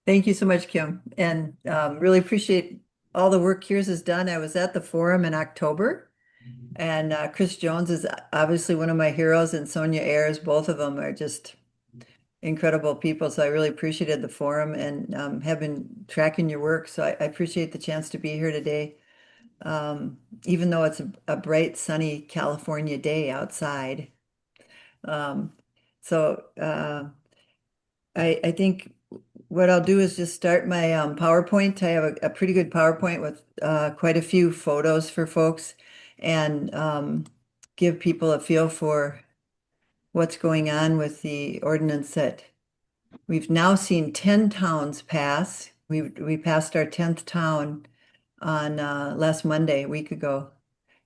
Thank you so much, Kim, and really appreciate all the work yours has done. I was at the forum in October, and Chris Jones is obviously one of my heroes, and Sonia Ayers. Both of them are just incredible people. So I really appreciated the forum and have been tracking your work. So I appreciate the chance to be here today, even though it's a bright, sunny California day outside. Um, so I think what I'll do is just start my PowerPoint. I have a pretty good PowerPoint with quite a few photos for folks and give people a feel for what's going on with the ordinance that we've now seen 10 towns pass. We passed our 10th town on last Monday, a week ago,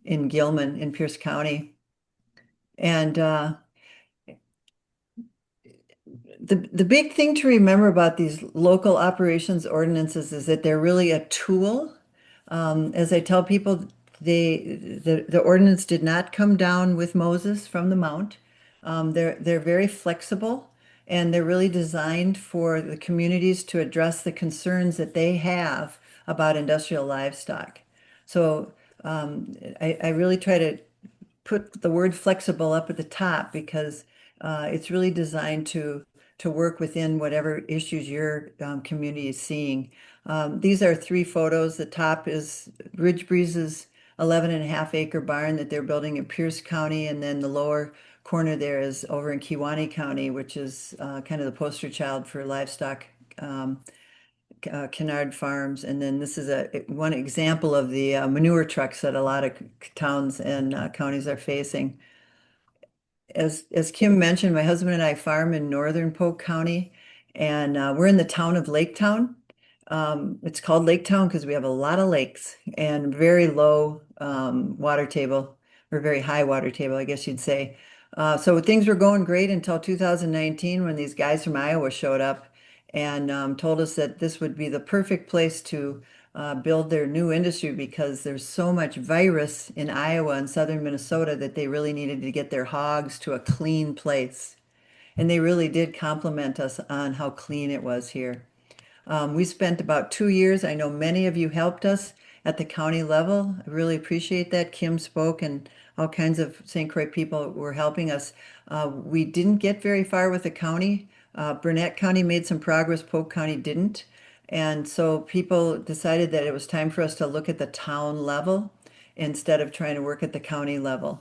in Gilman in Pierce County. And the big thing to remember about these local operations ordinances is that they're really a tool. As I tell people, the ordinance did not come down with Moses from the mount. They're very flexible and they're really designed for the communities to address the concerns that they have about industrial livestock. So I really try to put the word flexible up at the top because it's really designed to work within whatever issues your community is seeing. These are three photos. The top is Ridge Breeze's 11 and a half acre barn that they're building in Pierce County, and then the lower corner there is over in Kewaunee County, which is kind of the poster child for livestock Kennard Farms. And then this is a one example of the manure trucks that a lot of towns and counties are facing. As Kim mentioned, my husband and I farm in northern Polk County, and we're in the town of Laketown. It's called Laketown because we have a lot of lakes and very low water table, or very high water table, I guess you'd say. So things were going great until 2019 when these guys from Iowa showed up and told us that this would be the perfect place to build their new industry because there's so much virus in Iowa and southern Minnesota that they really needed to get their hogs to a clean place. And they really did compliment us on how clean it was here. We spent about 2 years. I know many of you helped us at the county level. I really appreciate that. Kim spoke, and all kinds of St. Croix people were helping us. We didn't get very far with the county. Burnett County made some progress, Polk County didn't. And so people decided that it was time for us to look at the town level instead of trying to work at the county level.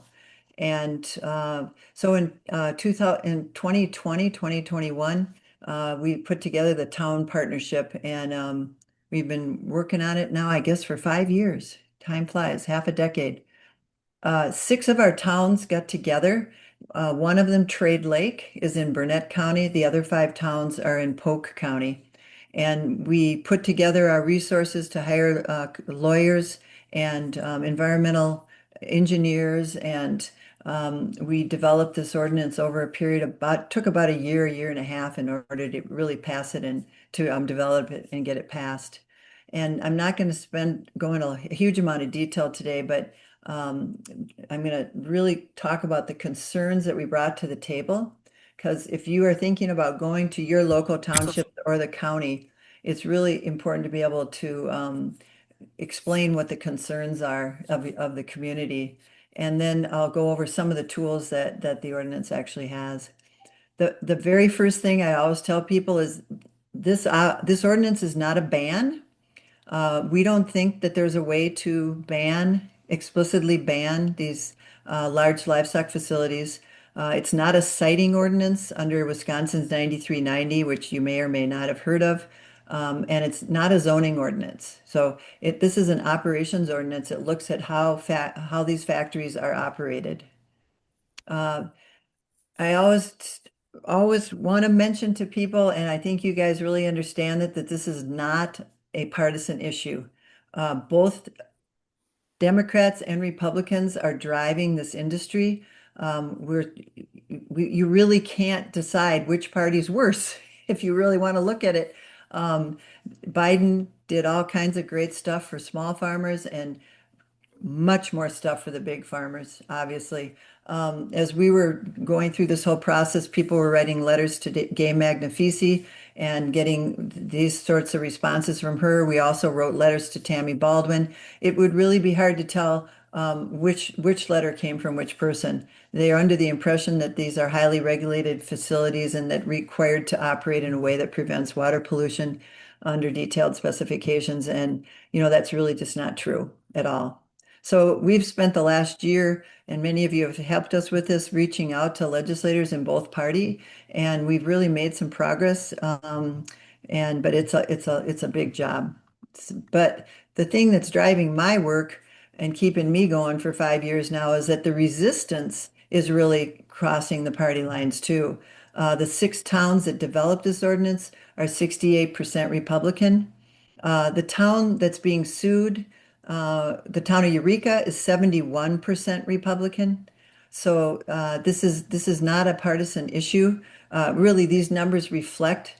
And so in 2000, in 2020, 2021, we put together the town partnership and we've been working on it now, I guess, for 5 years. Time flies, half a decade. Six of our towns got together. One of them, Trade Lake, is in Burnett County. The other five towns are in Polk County. And we put together our resources to hire lawyers and environmental engineers. And we developed this ordinance over a period of took about a year and a half in order to really pass it and to develop it and get it passed. And I'm not going to go into a huge amount of detail today, but um, I'm going to really talk about the concerns that we brought to the table. Because if you are thinking about going to your local township or the county, it's really important to be able to explain what the concerns are of the community. And then I'll go over some of the tools that the ordinance actually has. The very first thing I always tell people is this ordinance is not a ban. We don't think that there's a way to explicitly ban these large livestock facilities. It's not a siting ordinance under Wisconsin's 9390, which you may or may not have heard of. And it's not a zoning ordinance. So this is an operations ordinance. It looks at how these factories are operated. Uh, I always want to mention to people, and I think you guys really understand that this is not a partisan issue. Both Democrats and Republicans are driving this industry. You really can't decide which party's worse if you really want to look at it. Um, Biden did all kinds of great stuff for small farmers and much more stuff for the big farmers, obviously. As we were going through this whole process, people were writing letters to Gay Magnifici and getting these sorts of responses from her. We also wrote letters to Tammy Baldwin. It would really be hard to tell which letter came from which person. They are under the impression that these are highly regulated facilities and that required to operate in a way that prevents water pollution under detailed specifications. And, that's really just not true at all. So we've spent the last year, and many of you have helped us with this, reaching out to legislators in both party, and we've really made some progress. But it's a big job. But the thing that's driving my work and keeping me going for 5 years now is that the resistance is really crossing the party lines too. The 6 towns that developed this ordinance are 68% Republican. The town that's being sued, the town of Eureka, is 71% Republican. So this is not a partisan issue. Really, these numbers reflect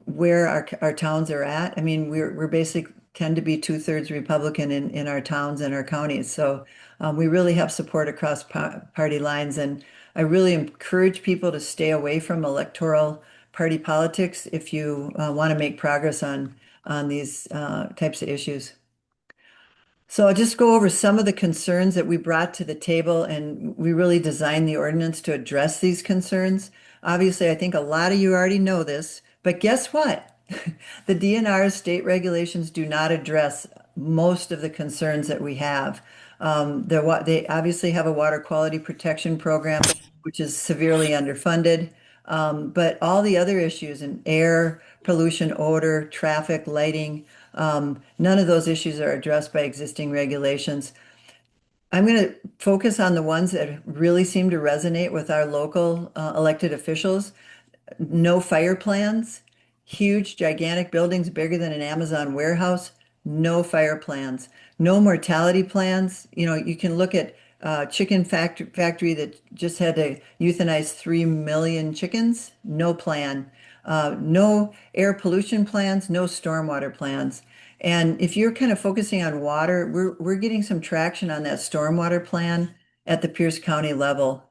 where our towns are at. I mean, we're basic tend to be 2/3 Republican in our towns and our counties. So we really have support across party lines, and I really encourage people to stay away from electoral party politics if you want to make progress on these types of issues. So I'll just go over some of the concerns that we brought to the table, and we really designed the ordinance to address these concerns. Obviously, I think a lot of you already know this, but guess what? The DNR state regulations do not address most of the concerns that we have. They obviously have a water quality protection program, which is severely underfunded. But all the other issues in air, pollution, odor, traffic, lighting, none of those issues are addressed by existing regulations. I'm going to focus on the ones that really seem to resonate with our local elected officials. No fire plans, huge, gigantic buildings bigger than an Amazon warehouse, no fire plans, no mortality plans. You can look at chicken factory that just had to euthanize 3 million chickens, no plan. No air pollution plans, no stormwater plans. And if you're kind of focusing on water, we're getting some traction on that stormwater plan at the Pierce County level,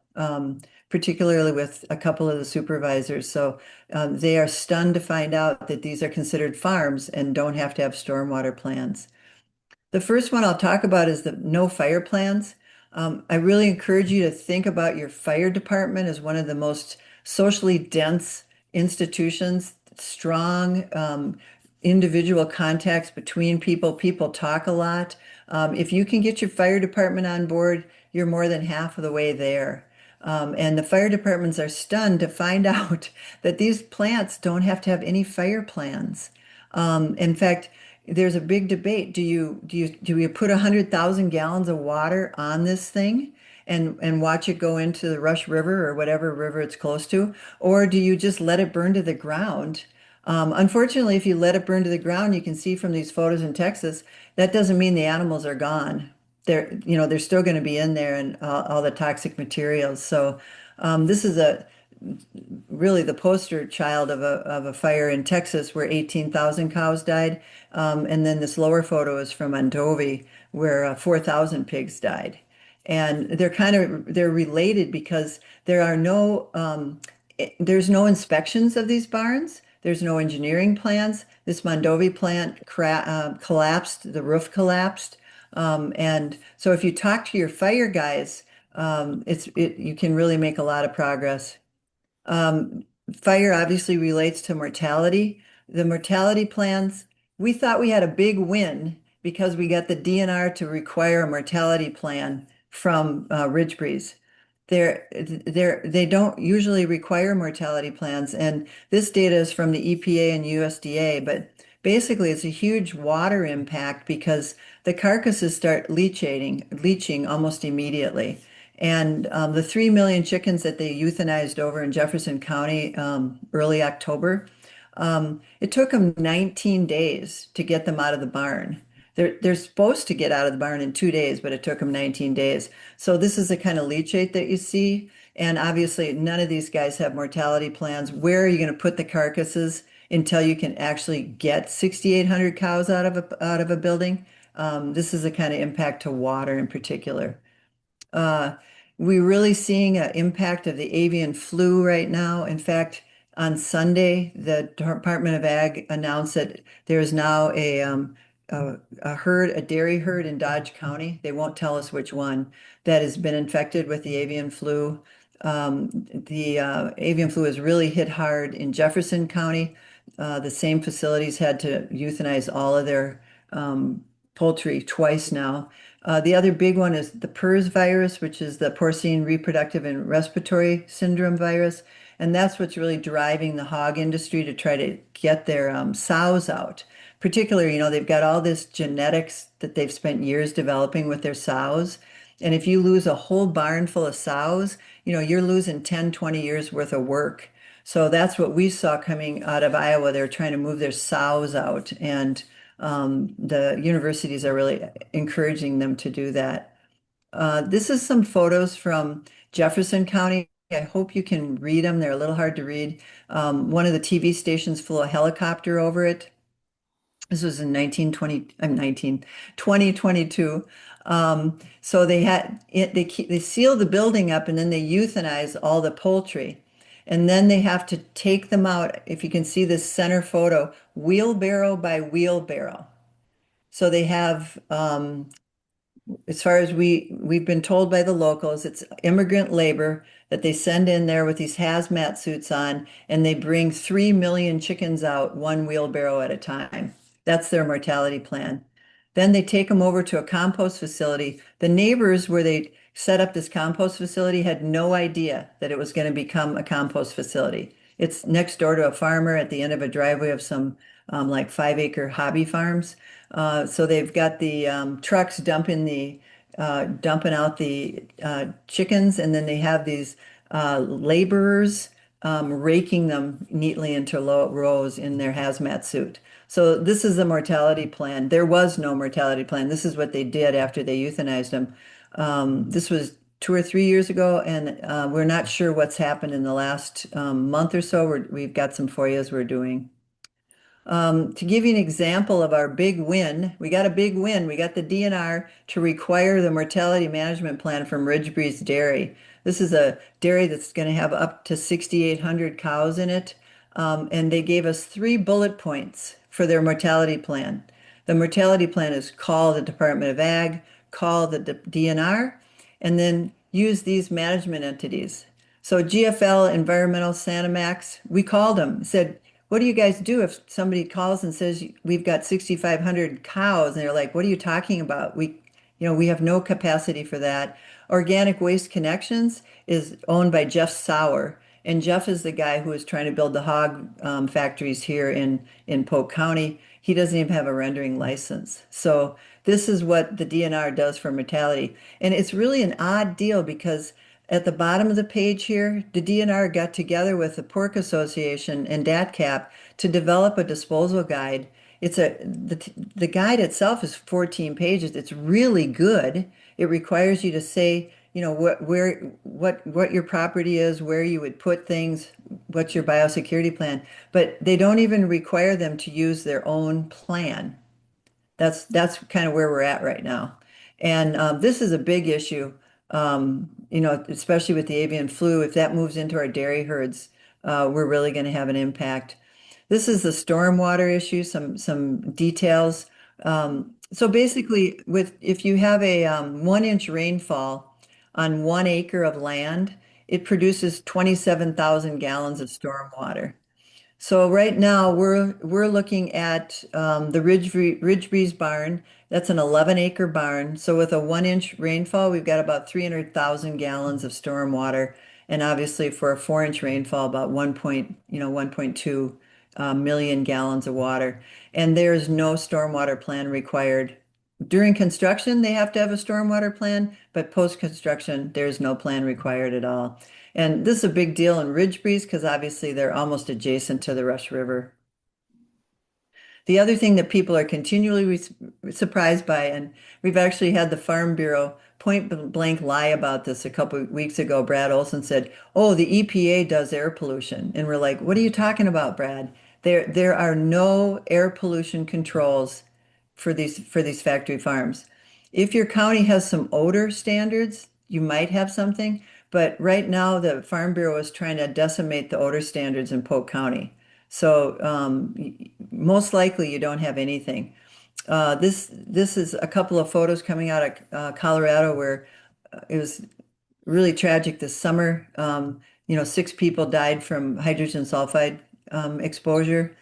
particularly with a couple of the supervisors. So they are stunned to find out that these are considered farms and don't have to have stormwater plans. The first one I'll talk about is the no fire plans. I really encourage you to think about your fire department as one of the most socially dense institutions, strong individual contacts between people. People talk a lot. If you can get your fire department on board, you're more than half of the way there. And the fire departments are stunned to find out that these plants don't have to have any fire plans. In fact, there's a big debate. Do we put 100,000 gallons of water on this thing and watch it go into the Rush River or whatever river it's close to? Or do you just let it burn to the ground? Unfortunately, if you let it burn to the ground, you can see from these photos in Texas, that doesn't mean the animals are gone. They're still going to be in there and all the toxic materials. So this is really the poster child of a fire in Texas where 18,000 cows died. And then this lower photo is from Mondovi where 4,000 pigs died. And they're related because there's no inspections of these barns. There's no engineering plans. This Mondovi plant collapsed, the roof collapsed. And so if you talk to your fire guys, you can really make a lot of progress. Um, Fire obviously relates to mortality. The mortality plans, we thought we had a big win because we got the DNR to require a mortality plan from Ridge Breeze. They don't usually require mortality plans, and this data is from the EPA and USDA, but basically it's a huge water impact because the carcasses start leaching almost immediately. And the 3 million chickens that they euthanized over in Jefferson County early October, it took them 19 days to get them out of the barn. They're supposed to get out of the barn in 2 days, but it took them 19 days. So this is the kind of leachate that you see. And obviously, none of these guys have mortality plans. Where are you going to put the carcasses until you can actually get 6,800 cows out of a building? This is the kind of impact to water in particular. Uh, We're really seeing an impact of the avian flu right now. In fact, on Sunday, the Department of Ag announced that there is now a herd, a dairy herd in Dodge County. They won't tell us which one that has been infected with the avian flu. The avian flu has really hit hard in Jefferson County. The same facilities had to euthanize all of their poultry twice now. The other big one is the PRRS virus, which is the porcine reproductive and respiratory syndrome virus. And that's what's really driving the hog industry to try to get their sows out. Particularly, they've got all this genetics that they've spent years developing with their sows. And if you lose a whole barn full of sows, you're losing 10, 20 years worth of work. So that's what we saw coming out of Iowa. They're trying to move their sows out, and the universities are really encouraging them to do that. This is some photos from Jefferson County. I hope you can read them. They're a little hard to read. One of the TV stations flew a helicopter over it. This was in 1920, I'm 19, 2022. So they seal the building up and then they euthanize all the poultry. And then they have to take them out. If you can see this center photo, wheelbarrow by wheelbarrow. So they have as far as we've been told by the locals, it's immigrant labor that they send in there with these hazmat suits on, and they bring 3 million chickens out one wheelbarrow at a time. That's their mortality plan. Then they take them over to a compost facility. The neighbors where they set up this compost facility had no idea that it was going to become a compost facility. It's next door to a farmer at the end of a driveway of some like 5-acre hobby farms. So they've got the trucks dumping out the chickens, and then they have these laborers raking them neatly into rows in their hazmat suit. So this is the mortality plan. There was no mortality plan. This is what they did after they euthanized them. This was 2 or 3 years ago, and we're not sure what's happened in the last month or so. We've got some FOIAs we're doing. To give you an example of our big win, we got a big win. We got the DNR to require the mortality management plan from Ridgebreeze Dairy. This is a dairy that's going to have up to 6,800 cows in it. And they gave us 3 bullet points for their mortality plan. The mortality plan is call the Department of Ag, call the DNR, and then use these management entities. So GFL Environmental Sanimax, we called them, said, what do you guys do if somebody calls and says we've got 6,500 cows? And they're like, what are you talking about? We have no capacity for that. Organic Waste Connections is owned by Jeff Sauer, and Jeff is the guy who is trying to build the hog factories here in Polk County. He doesn't even have a rendering license. So this is what the DNR does for mortality. And it's really an odd deal because at the bottom of the page here, the DNR got together with the Pork Association and DATCAP to develop a disposal guide. The guide itself is 14 pages. It's really good. It requires you to say, what your property is, where you would put things, what's your biosecurity plan. But they don't even require them to use their own plan. That's kind of where we're at right now. And this is a big issue, especially with the avian flu. If that moves into our dairy herds, we're really going to have an impact. This is the stormwater issue, some details. So basically, if you have a 1 inch rainfall on 1 acre of land, it produces 27,000 gallons of stormwater. So right now we're looking at the Ridgebreeze barn. That's an 11-acre barn. So with a 1 inch rainfall, we've got about 300,000 gallons of storm water, and obviously for a 4 inch rainfall, about 1.2 million gallons of water. And there's no stormwater plan required. During construction, they have to have a stormwater plan, but post-construction, there's no plan required at all. And this is a big deal in Ridgebreeze because obviously they're almost adjacent to the Rush River. The other thing that people are continually surprised by, and we've actually had the Farm Bureau point blank lie about this a couple of weeks ago. Brad Olson said, "Oh, the EPA does air pollution," and we're like, "What are you talking about, Brad? There are no air pollution controls for these factory farms. If your county has some odor standards, you might have something. But right now, the Farm Bureau is trying to decimate the odor standards in Polk County. So most likely you don't have anything. This is a couple of photos coming out of Colorado where it was really tragic this summer. 6 people died from hydrogen sulfide exposure.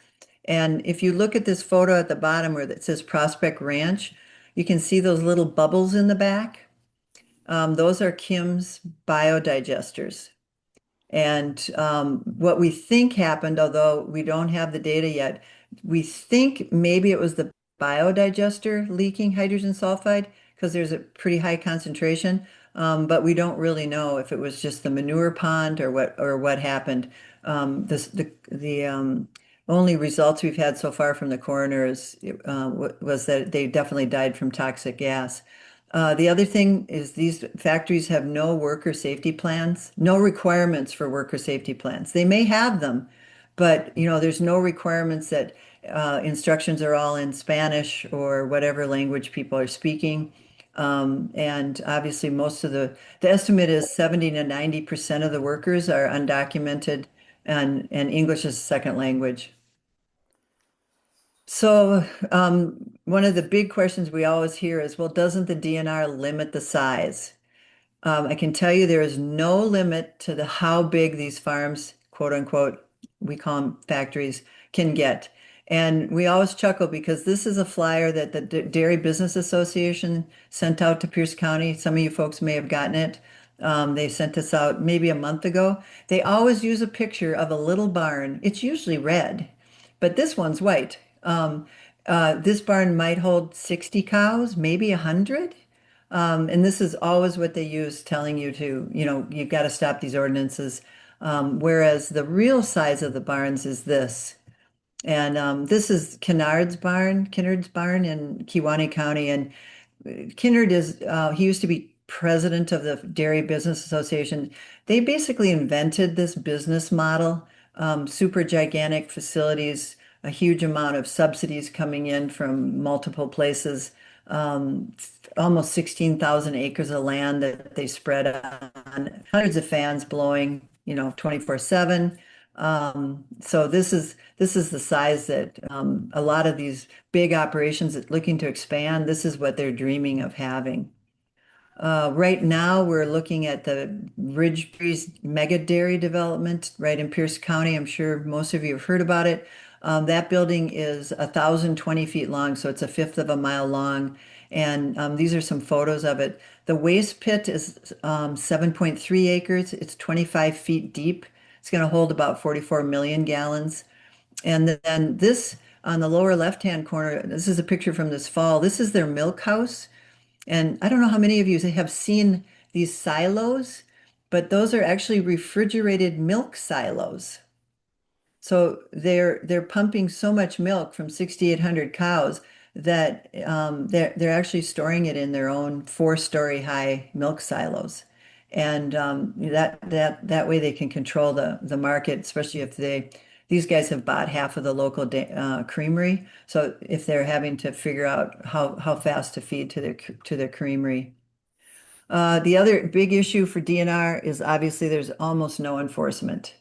And if you look at this photo at the bottom where it says Prospect Ranch, you can see those little bubbles in the back. Those are Kim's biodigesters. And what we think happened, although we don't have the data yet, we think maybe it was the biodigester leaking hydrogen sulfide because there's a pretty high concentration. But we don't really know if it was just the manure pond or what happened. The only results we've had so far from the coroner was that they definitely died from toxic gas. The other thing is these factories have no worker safety plans, no requirements for worker safety plans. They may have them, but there's no requirements that instructions are all in Spanish or whatever language people are speaking. And obviously most of the estimate is 70 to 90% of the workers are undocumented and English is a second language. So, one of the big questions we always hear is, well, doesn't the DNR limit the size? I can tell you there is no limit to how big these farms, quote unquote, we call them factories, can get. And we always chuckle because this is a flyer that the Dairy Business Association sent out to Pierce County. Some of you folks may have gotten it. They sent this out maybe a month ago. They always use a picture of a little barn. It's usually red, but this one's white. This barn might hold 60 cows, maybe 100. And this is always what they use, telling you you've got to stop these ordinances. Whereas the real size of the barns is this. And this is Kinnard's barn in Kewaunee County. And Kinnard he used to be president of the Dairy Business Association. They basically invented this business model, super gigantic facilities, a huge amount of subsidies coming in from multiple places, almost 16,000 acres of land that they spread on, hundreds of fans blowing, 24/7. So this is the size that a lot of these big operations that looking to expand, this is what they're dreaming of having. Right now, we're looking at the Ridge Breeze Mega Dairy Development right in Pierce County. I'm sure most of you have heard about it. That building is 1,020 feet long, so it's a fifth of a mile long. And these are some photos of it. The waste pit is 7.3 acres. It's 25 feet deep. It's going to hold about 44 million gallons. And then this on the lower left-hand corner, this is a picture from this fall. This is their milk house. And I don't know how many of you have seen these silos, but those are actually refrigerated milk silos. So they're pumping so much milk from 6,800 cows that they're actually storing it in their own 4-story high milk silos. And that way they can control the market, especially if these guys have bought half of the local creamery. So if they're having to figure out how fast to feed to their creamery. The other big issue for DNR is obviously there's almost no enforcement.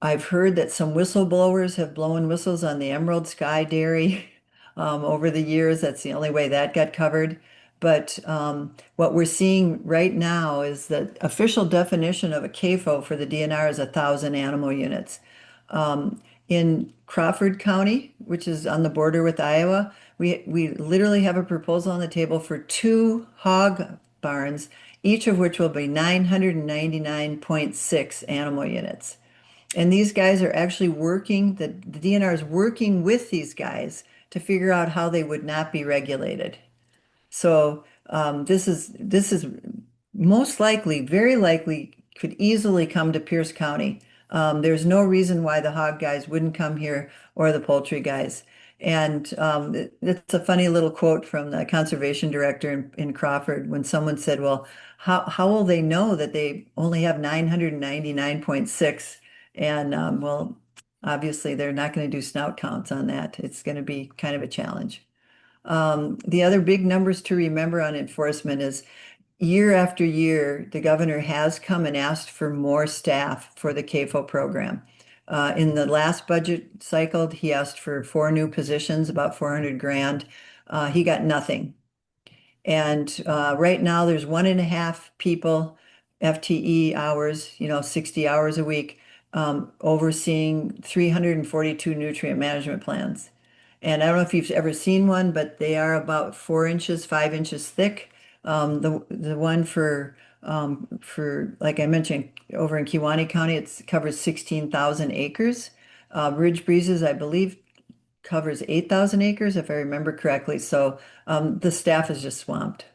I've heard that some whistleblowers have blown whistles on the Emerald Sky Dairy over the years. That's the only way that got covered. But what we're seeing right now is the official definition of a CAFO for the DNR is 1,000 animal units. In Crawford County, which is on the border with Iowa, we literally have a proposal on the table for 2 hog barns, each of which will be 999.6 animal units. And these guys are actually working, the DNR is working with these guys to figure out how they would not be regulated. So this is most likely, very likely, could easily come to Pierce County. There's no reason why the hog guys wouldn't come here or the poultry guys. And it's a funny little quote from the conservation director in Crawford when someone said, well, how will they know that they only have 999.6? And well, obviously they're not going to do snout counts on that. It's going to be kind of a challenge. The other big numbers to remember on enforcement is year after year, the governor has come and asked for more staff for the CAFO program. In the last budget cycle, he asked for four new positions, about 400 grand. He got nothing. And right now, there's 1.5 people, FTE hours, 60 hours a week, overseeing 342 nutrient management plans. And I don't know if you've ever seen one, but they are about 4 inches, 5 inches thick. The one for like I mentioned over in Kewaunee County, it covers 16,000 acres. Ridge Breezes, I believe, covers 8,000 acres, if I remember correctly. So the staff is just swamped.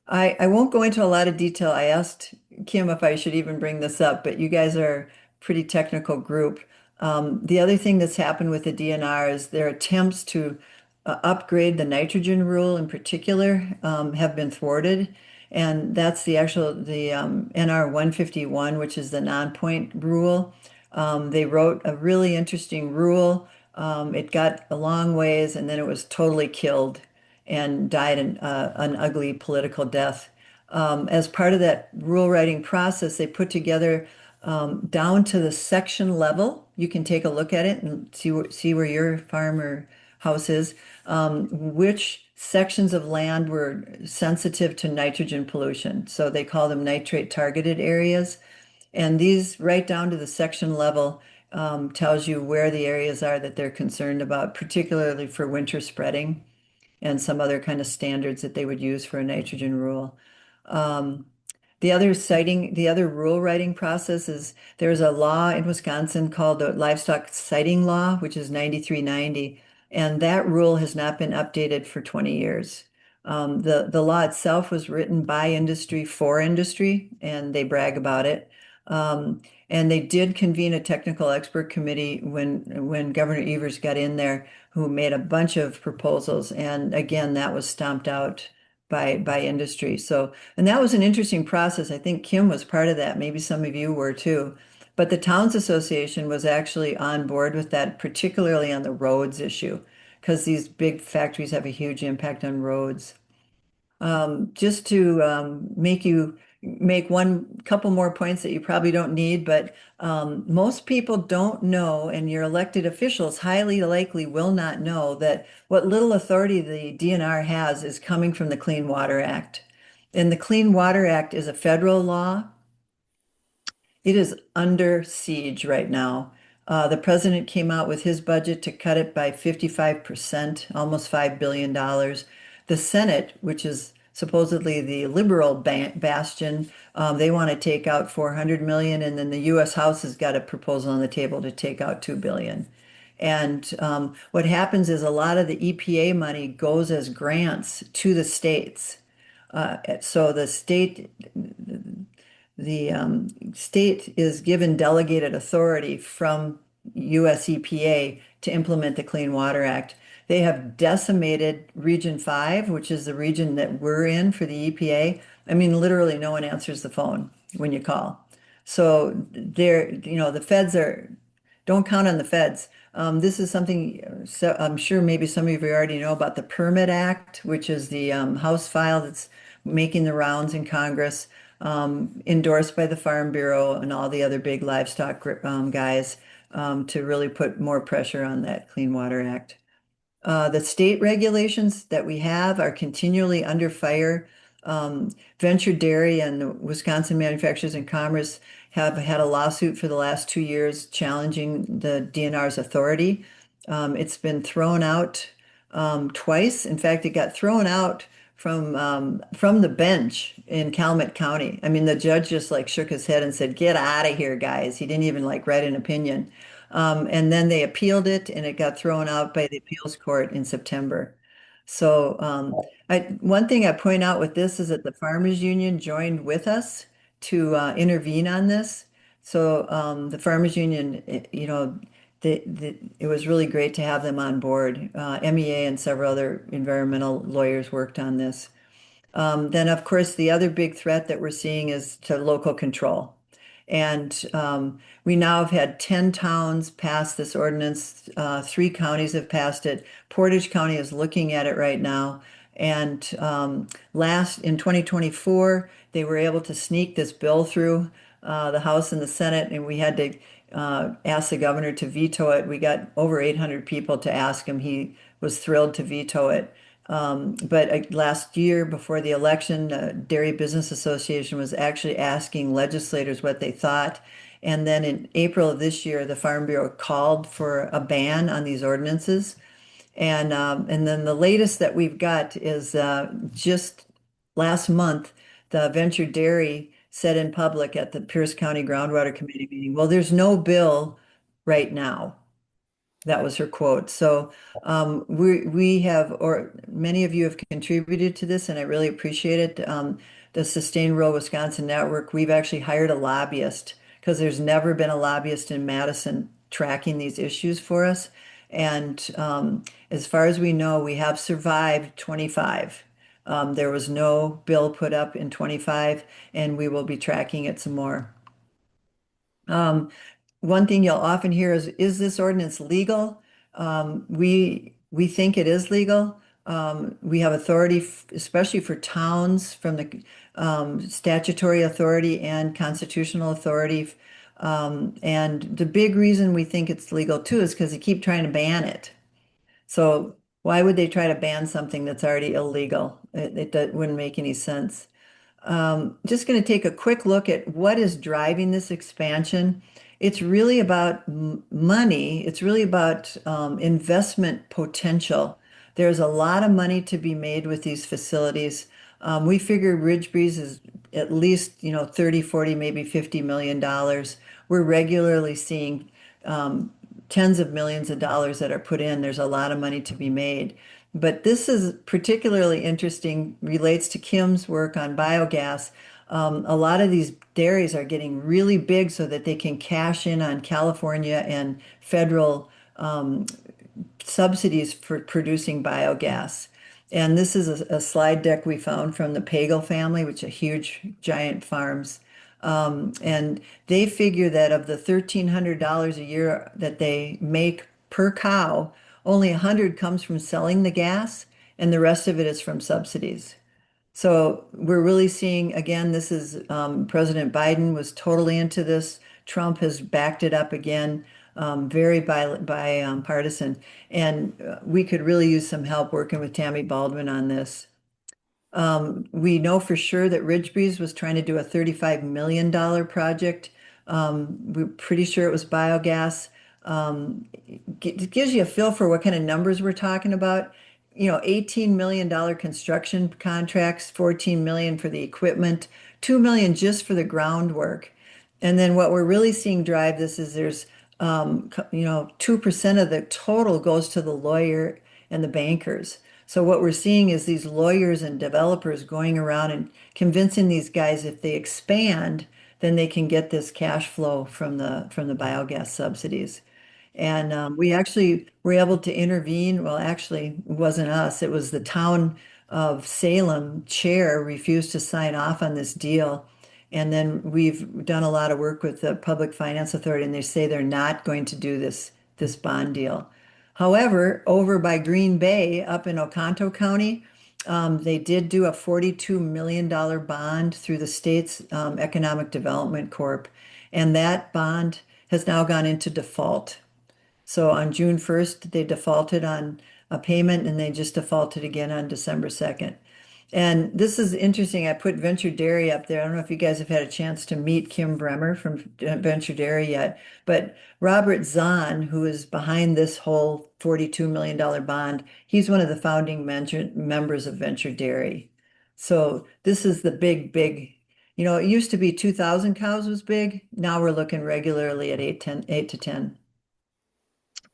I won't go into a lot of detail. I asked Kim if I should even bring this up, but you guys are a pretty technical group. The other thing that's happened with the DNR is their attempts to upgrade the nitrogen rule in particular have been thwarted. And that's the NR 151, which is the non-point rule. They wrote a really interesting rule. It got a long ways and then it was totally killed and died an ugly political death. As part of that rule writing process, they put together down to the section level. You can take a look at it and see where your farm or house is, which sections of land were sensitive to nitrogen pollution. So they call them nitrate targeted areas. And these right down to the section level tells you where the areas are that they're concerned about, particularly for winter spreading and some other kind of standards that they would use for a nitrogen rule. Um, the other rule writing process is there's a law in Wisconsin called the Livestock Siting Law, which is 9390, and that rule has not been updated for 20 years. The law itself was written by industry for industry, and they brag about it. And they did convene a technical expert committee when Governor Evers got in there, who made a bunch of proposals, and again, that was stomped out by industry. So, and that was an interesting process. I think Kim was part of that. Maybe some of you were too. But the Towns Association was actually on board with that, particularly on the roads issue, because these big factories have a huge impact on roads. Just to make one couple more points that you probably don't need, but most people don't know, and your elected officials highly likely will not know that what little authority the DNR has is coming from the Clean Water Act. And the Clean Water Act is a federal law. It is under siege right now. The president came out with his budget to cut it by 55%, almost $5 billion. The Senate, which is supposedly the liberal bastion, they want to take out 400 million, and then the U.S. House has got a proposal on the table to take out 2 billion. And what happens is a lot of the EPA money goes as grants to the states. So the state is given delegated authority from US EPA to implement the Clean Water Act. They have decimated Region 5, which is the region that we're in for the EPA. I mean, literally, no one answers the phone when you call. So the feds don't count on the feds. This is something, so I'm sure maybe some of you already know about the Permit Act, which is the House file that's making the rounds in Congress, endorsed by the Farm Bureau and all the other big livestock guys to really put more pressure on that Clean Water Act. The state regulations that we have are continually under fire. Venture Dairy and the Wisconsin Manufacturers and Commerce have had a lawsuit for the last 2 years challenging the DNR's authority. It's been thrown out twice. In fact, it got thrown out from the bench in Calumet County. I mean, the judge just like shook his head and said, "Get out of here, guys." He didn't even like write an opinion. And then they appealed it, and it got thrown out by the appeals court in September. So one thing I point out with this is that the Farmers Union joined with us to intervene on this. So the Farmers Union, it was really great to have them on board. MEA and several other environmental lawyers worked on this. Then, of course, the other big threat that we're seeing is to local control. And we now have had 10 towns pass this ordinance. 3 counties have passed it. Portage County is looking at it right now. And last in 2024, they were able to sneak this bill through the House and the Senate, and we had to ask the governor to veto it. We got over 800 people to ask him. He was thrilled to veto it. But last year, before the election, the Dairy Business Association was actually asking legislators what they thought. And then in April of this year, the Farm Bureau called for a ban on these ordinances. And then the latest that we've got is just last month, the Venture Dairy said in public at the Pierce County Groundwater Committee meeting, well, there's no bill right now. That was her quote. So we have, or many of you have contributed to this, and I really appreciate it. The Sustain Rural Wisconsin Network, we've actually hired a lobbyist because there's never been a lobbyist in Madison tracking these issues for us. And as far as we know, we have survived 25. There was no bill put up in 25, and we will be tracking it some more. Um, One thing you'll often hear is this ordinance legal? We think it is legal. We have authority, especially for towns, from the statutory authority and constitutional authority. And the big reason we think it's legal too is because they keep trying to ban it. So why would they try to ban something that's already illegal? That wouldn't make any sense. Just going to take a quick look at what is driving this expansion. It's really about money. It's really about investment potential. There's a lot of money to be made with these facilities. We figure Ridge Breeze is at least, 30, 40, maybe $50 million. We're regularly seeing tens of millions of dollars that are put in. There's a lot of money to be made. But this is particularly interesting, relates to Kim's work on biogas. A lot of these dairies are getting really big so that they can cash in on California and federal subsidies for producing biogas. And this is a slide deck we found from the Pagel family, which are huge, giant farms. And they figure that of the $1,300 a year that they make per cow, only 100 comes from selling the gas, and the rest of it is from subsidies. So we're really seeing, again, this is President Biden was totally into this. Trump has backed it up again, very bipartisan. And we could really use some help working with Tammy Baldwin on this. We know for sure that Ridge Breeze was trying to do a $35 million project. We're pretty sure it was biogas. It gives you a feel for what kind of numbers we're talking about. $18 million construction contracts, 14 million for the equipment, 2 million just for the groundwork. And then what we're really seeing drive this is there's 2% of the total goes to the lawyer and the bankers. So what we're seeing is these lawyers and developers going around and convincing these guys if they expand, then they can get this cash flow from the biogas subsidies. And we actually were able to intervene. Well, actually, it wasn't us. It was the town of Salem chair refused to sign off on this deal. And then we've done a lot of work with the Public Finance Authority, and they say they're not going to do this bond deal. However, over by Green Bay, up in Oconto County, they did do a $42 million bond through the state's Economic Development Corp. And that bond has now gone into default. So on June 1st, they defaulted on a payment and they just defaulted again on December 2nd. And this is interesting. I put Venture Dairy up there. I don't know if you guys have had a chance to meet Kim Bremer from Venture Dairy yet, but Robert Zahn, who is behind this whole $42 million bond, he's one of the founding members of Venture Dairy. So this is the big, it used to be 2,000 cows was big. Now we're looking regularly at 8 to 10.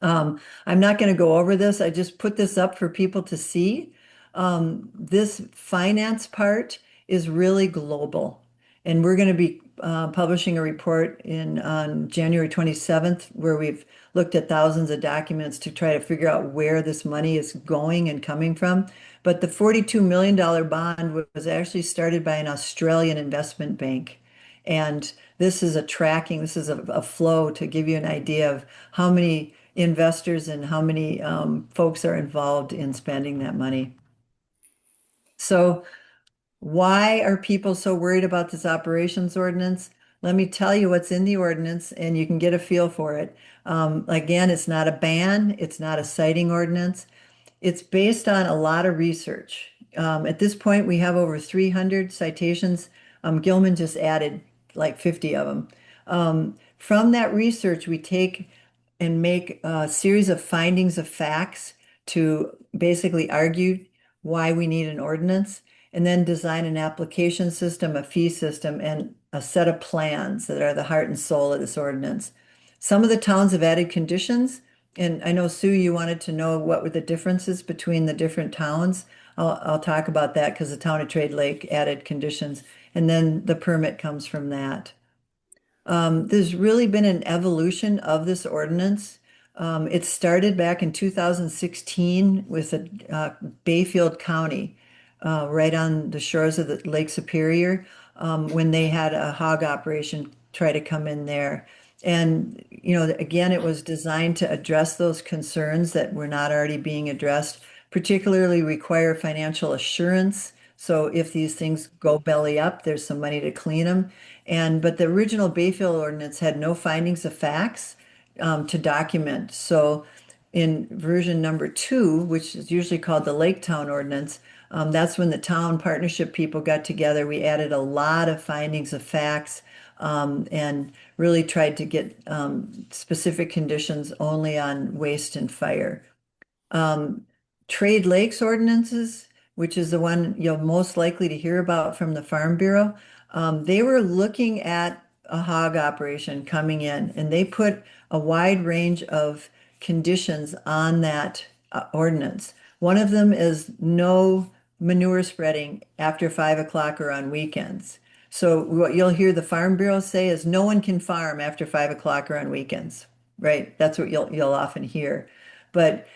I'm not going to go over this. I just put this up for people to see. This finance part is really global. And we're going to be publishing a report on January 27th, where we've looked at thousands of documents to try to figure out where this money is going and coming from. But the $42 million bond was actually started by an Australian investment bank. And this is a flow to give you an idea of how many investors and how many folks are involved in spending that money. So why are people so worried about this operations ordinance? Let me tell you what's in the ordinance and you can get a feel for it. Again, it's not a ban, it's not a citing ordinance. It's based on a lot of research. At this point, we have over 300 citations. Gilman just added like 50 of them. From that research, we take and make a series of findings of facts to basically argue why we need an ordinance, and then design an application system, a fee system, and a set of plans that are the heart and soul of this ordinance. Some of the towns have added conditions, and I know Sue, you wanted to know what were the differences between the different towns. I'll talk about that because the town of Trade Lake added conditions, and then the permit comes from that. There's really been an evolution of this ordinance. It started back in 2016 with Bayfield County, right on the shores of the Lake Superior, when they had a hog operation try to come in there. And, again, it was designed to address those concerns that were not already being addressed, particularly require financial assurance. So if these things go belly up, there's some money to clean them. But the original Bayfield ordinance had no findings of facts to document. So in version number two, which is usually called the Lake Town ordinance, that's when the town partnership people got together. We added a lot of findings of facts and really tried to get specific conditions only on waste and fire. Um, Trade Lakes ordinances, which is the one you're most likely to hear about from the Farm Bureau, they were looking at a hog operation coming in, and they put a wide range of conditions on that ordinance. One of them is no manure spreading after 5 o'clock or on weekends. So what you'll hear the Farm Bureau say is no one can farm after 5 o'clock or on weekends, right? That's what you'll often hear. But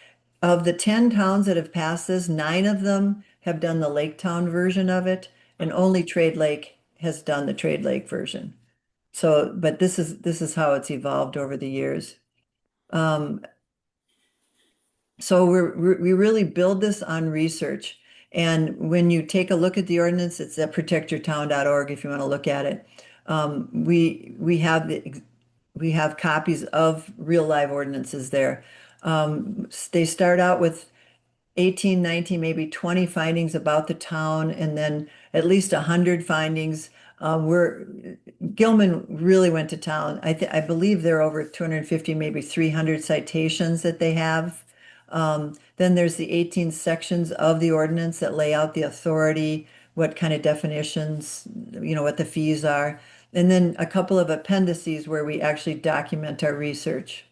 of the 10 towns that have passed this, 9 of them have done the Lake Town version of it, and only Trade Lake has done the Trade Lake version. So, but this is how it's evolved over the years. Um, so we really build this on research. And when you take a look at the ordinance, it's at protectyourtown.org if you want to look at it. We have copies of real live ordinances there. They start out with 18, 19, maybe 20 findings about the town, and then at least 100 findings. Where Gilman really went to town. I believe there are over 250, maybe 300 citations that they have. Then there's the 18 sections of the ordinance that lay out the authority, what kind of definitions, what the fees are, and then a couple of appendices where we actually document our research.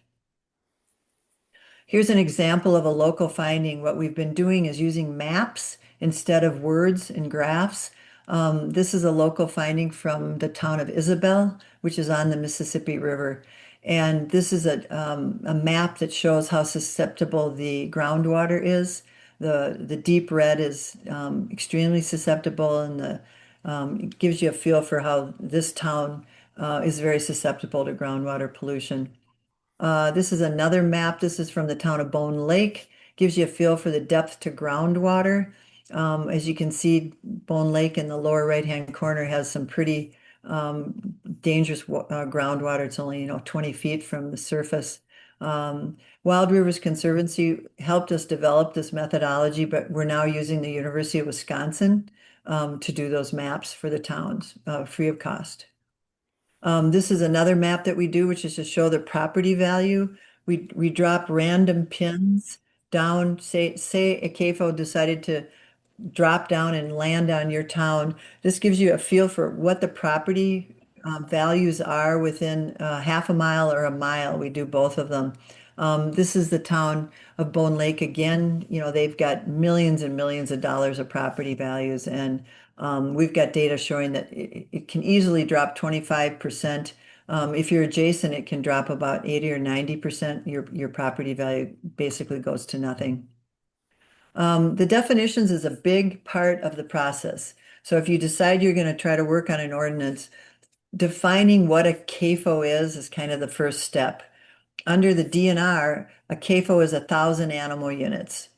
Here's an example of a local finding. What we've been doing is using maps instead of words and graphs. This is a local finding from the town of Isabel, which is on the Mississippi River. And this is a map that shows how susceptible the groundwater is. The deep red is extremely susceptible, and it gives you a feel for how this town is very susceptible to groundwater pollution. This is another map. This is from the town of Bone Lake. Gives you a feel for the depth to groundwater. As you can see, Bone Lake in the lower right-hand corner has some pretty dangerous groundwater. It's only, 20 feet from the surface. Wild Rivers Conservancy helped us develop this methodology, but we're now using the University of Wisconsin to do those maps for the towns free of cost. This is another map that we do, which is to show the property value. We drop random pins down. Say a CAFO decided to drop down and land on your town. This gives you a feel for what the property values are within half a mile or a mile. We do both of them. This is the town of Bone Lake again. They've got millions and millions of dollars of property values, and we've got data showing that it can easily drop 25%. If you're adjacent, it can drop about 80 or 90%. Your property value basically goes to nothing. The definitions is a big part of the process. So if you decide you're going to try to work on an ordinance, defining what a CAFO is kind of the first step. Under the DNR, a CAFO is 1,000 animal units.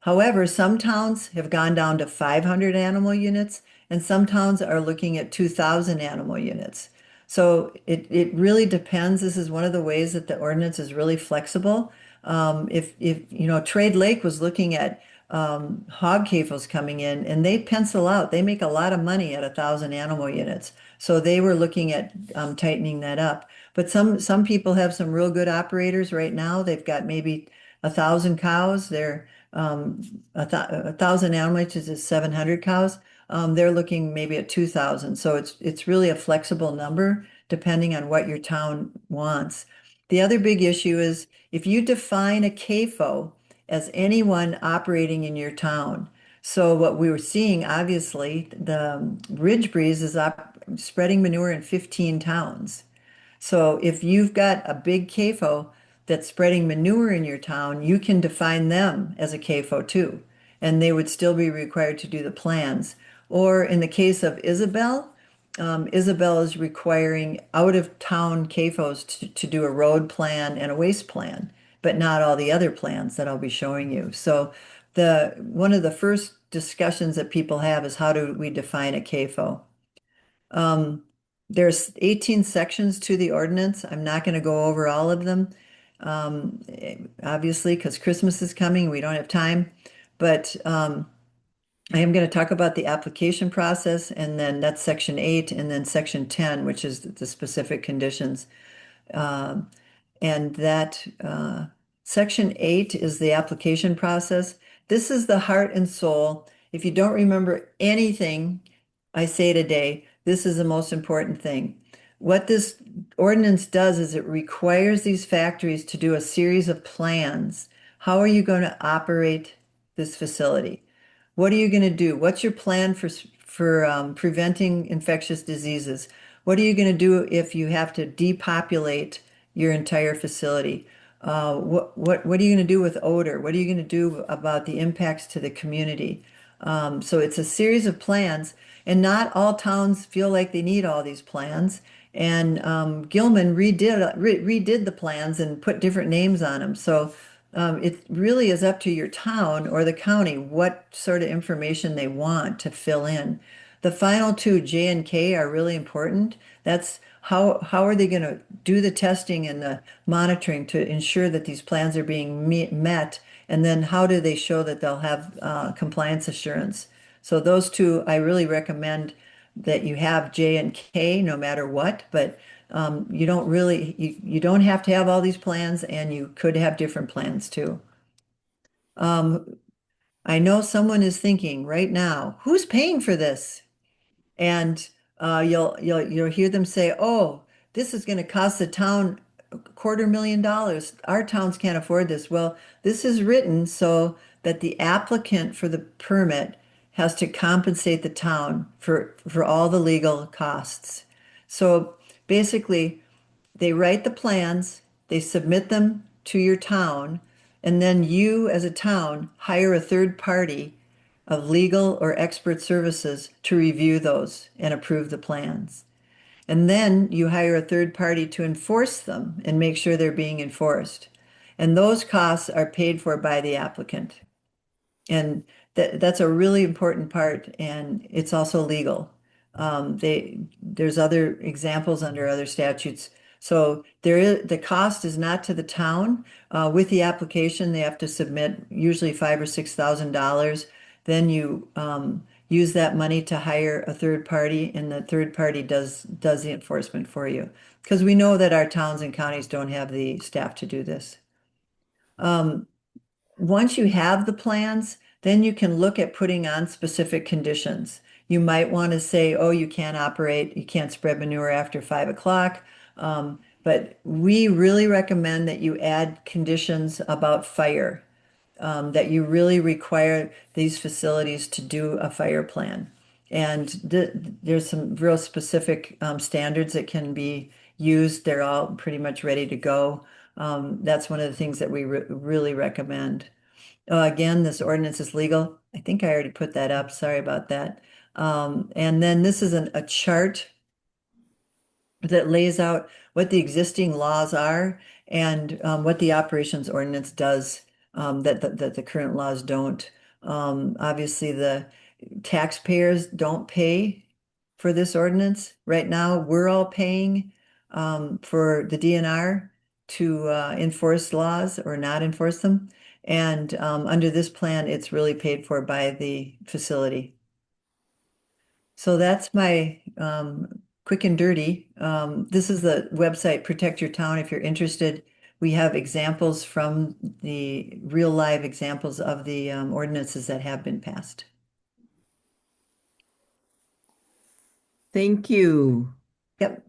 However, some towns have gone down to 500 animal units, and some towns are looking at 2,000 animal units. So it really depends. This is one of the ways that the ordinance is really flexible. If Trade Lake was looking at hog CAFOs coming in, and they pencil out, they make a lot of money at 1,000 animal units. So they were looking at tightening that up. But some people have some real good operators right now. They've got maybe 1,000 cows. They're 1,000 animal units is 700 cows. They're looking maybe at 2,000. So it's really a flexible number depending on what your town wants. The other big issue is if you define a CAFO as anyone operating in your town. So what we were seeing, obviously, the Ridge Breeze is spreading manure in 15 towns. So if you've got a big CAFO that's spreading manure in your town, you can define them as a CAFO too, and they would still be required to do the plans. Or in the case of Isabel, Isabel is requiring out-of-town CAFOs to do a road plan and a waste plan, but not all the other plans that I'll be showing you. So the one of the first discussions that people have is how do we define a CAFO? Um, there's 18 sections to the ordinance. I'm not going to go over all of them, obviously, because Christmas is coming. We don't have time. But I am going to talk about the application process, and then that's section 8, and then section 10, which is the specific conditions. Um, and that section 8 is the application process. This is the heart and soul. If you don't remember anything I say today, this is the most important thing. What this ordinance does is it requires these factories to do a series of plans. How are you going to operate this facility? What are you going to do? What's your plan for preventing infectious diseases? What are you going to do if you have to depopulate your entire facility? What are you going to do with odor? What are you going to do about the impacts to the community? So it's a series of plans, and not all towns feel like they need all these plans. And Gilman redid the plans and put different names on them. So it really is up to your town or the county what sort of information they want to fill in. The final two, J and K, are really important. That's how are they going to do the testing and the monitoring to ensure that these plans are being met, and then how do they show that they'll have compliance assurance? So those two, I really recommend that you have J and K no matter what, but you don't have to have all these plans, and you could have different plans too. Um, I know someone is thinking right now, who's paying for this? And you'll hear them say, "Oh, this is going to cost the town $250,000. Our towns can't afford this." Well, this is written so that the applicant for the permit has to compensate the town for all the legal costs. So basically, they write the plans, they submit them to your town, and then you, as a town, hire a third party of legal or expert services to review those and approve the plans. And then you hire a third party to enforce them and make sure they're being enforced. And those costs are paid for by the applicant. And that's a really important part, and it's also legal. There's other examples under other statutes. So the cost is not to the town. With the application, they have to submit usually $5,000 or $6,000. Then you use that money to hire a third party, and the third party does the enforcement for you. Because we know that our towns and counties don't have the staff to do this. Um, Once you have the plans, then you can look at putting on specific conditions. You might want to say, oh, you can't operate, you can't spread manure after 5 o'clock. But we really recommend that you add conditions about fire, that you really require these facilities to do a fire plan. And there's some real specific standards that can be used. They're all pretty much ready to go. That's one of the things that we really recommend. Again, this ordinance is legal. I think I already put that up. Sorry about that. And then this is a chart that lays out what the existing laws are and what the operations ordinance does that the current laws don't. Obviously, the taxpayers don't pay for this ordinance. Right now, we're all paying for the DNR to enforce laws or not enforce them. And under this plan, it's really paid for by the facility. So that's my quick and dirty. This is the website Protect Your Town if you're interested. We have examples from the real live examples of the ordinances that have been passed. Thank you. Yep.